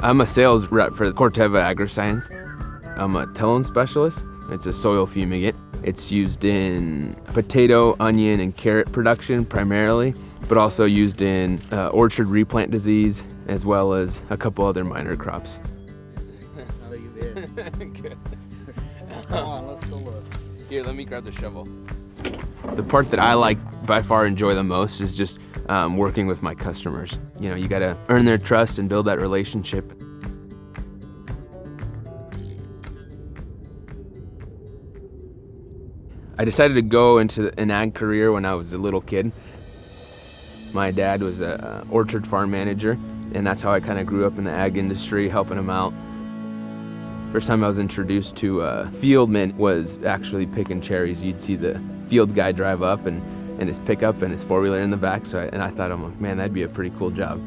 I'm a sales rep for Corteva AgriScience. I'm a tillon specialist. It's a soil fumigant. It's used in potato, onion, and carrot production primarily, but also used in orchard replant disease, as well as a couple other minor crops. How you been? Good. Come on, let's go look. Here, let me grab the shovel. The part that I by far enjoy the most is just working with my customers. You know, you gotta earn their trust and build that relationship. I decided to go into an ag career when I was a little kid. My dad was an orchard farm manager, and that's how I kind of grew up in the ag industry, helping him out. First time I was introduced to fieldman was actually picking cherries. You'd see the field guy drive up and his pickup and his four-wheeler in the back. I thought, I'm like, man, that'd be a pretty cool job.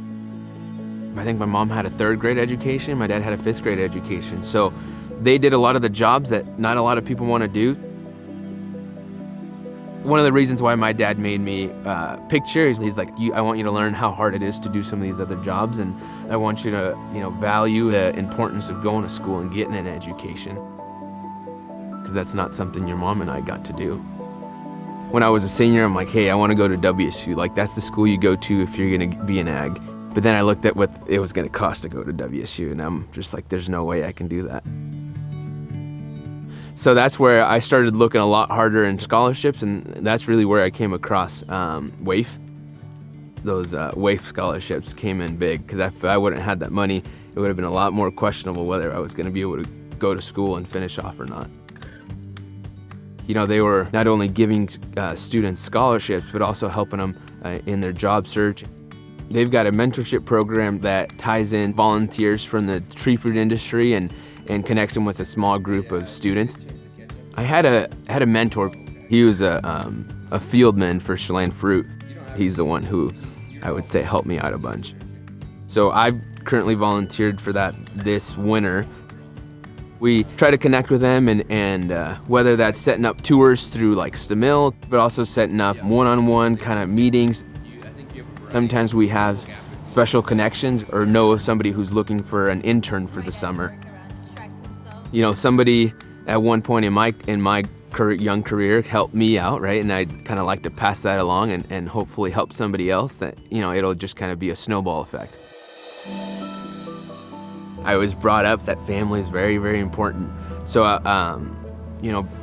I think my mom had a 3rd grade education. My dad had a 5th grade education. So they did a lot of the jobs that not a lot of people want to do. One of the reasons why my dad made me pick cherries, he's like, I want you to learn how hard it is to do some of these other jobs, and I want you to, value the importance of going to school and getting an education, because that's not something your mom and I got to do. When I was a senior, I'm like, hey, I want to go to WSU. Like, that's the school you go to if you're going to be an ag. But then I looked at what it was going to cost to go to WSU, and I'm just like, there's no way I can do that. So that's where I started looking a lot harder in scholarships, and that's really where I came across WAIF. Those WAIF scholarships came in big, because if I wouldn't have had that money, it would have been a lot more questionable whether I was going to be able to go to school and finish off or not. They were not only giving students scholarships, but also helping them in their job search. They've got a mentorship program that ties in volunteers from the tree fruit industry and connects them with a small group of students. I had a mentor. He was a fieldman for Chelan Fruit. He's the one who I would say helped me out a bunch. So I've currently volunteered for that this winter. We try to connect with them and whether that's setting up tours through like Stamil, but also setting up one-on-one kind of meetings. Sometimes we have special connections or know of somebody who's looking for an intern for the summer. Somebody at one point in my young career helped me out, right? And I'd kind of like to pass that along and hopefully help somebody else that, it'll just kind of be a snowball effect. I was brought up that family is very, very important. So,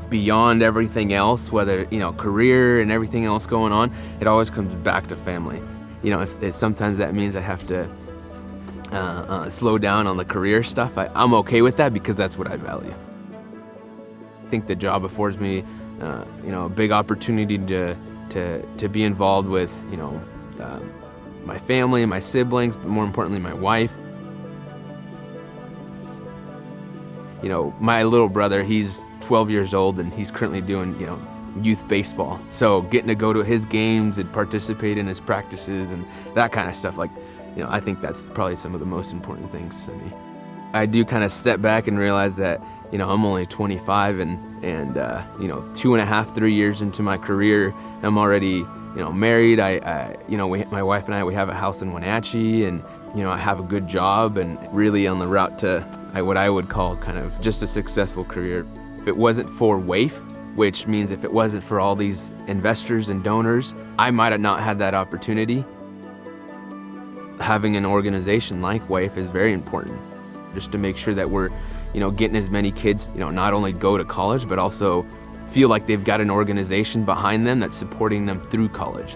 beyond everything else, whether, career and everything else going on, it always comes back to family. If sometimes that means I have to slow down on the career stuff, I'm okay with that because that's what I value. I think the job affords me, a big opportunity to be involved with, my family and my siblings, but more importantly, my wife. My little brother, he's 12 years old and he's currently doing, youth baseball. So getting to go to his games and participate in his practices and that kind of stuff, I think that's probably some of the most important things to me. I do kind of step back and realize that, I'm only 25 and 2.5, 3 years into my career, I'm already, married. My wife and I, we have a house in Wenatchee and, I have a good job and really on the route to what I would call kind of just a successful career. If it wasn't for WAIF, which means if it wasn't for all these investors and donors, I might have not had that opportunity. Having an organization like WAIF is very important, just to make sure that we're, getting as many kids, not only go to college, but also feel like they've got an organization behind them that's supporting them through college.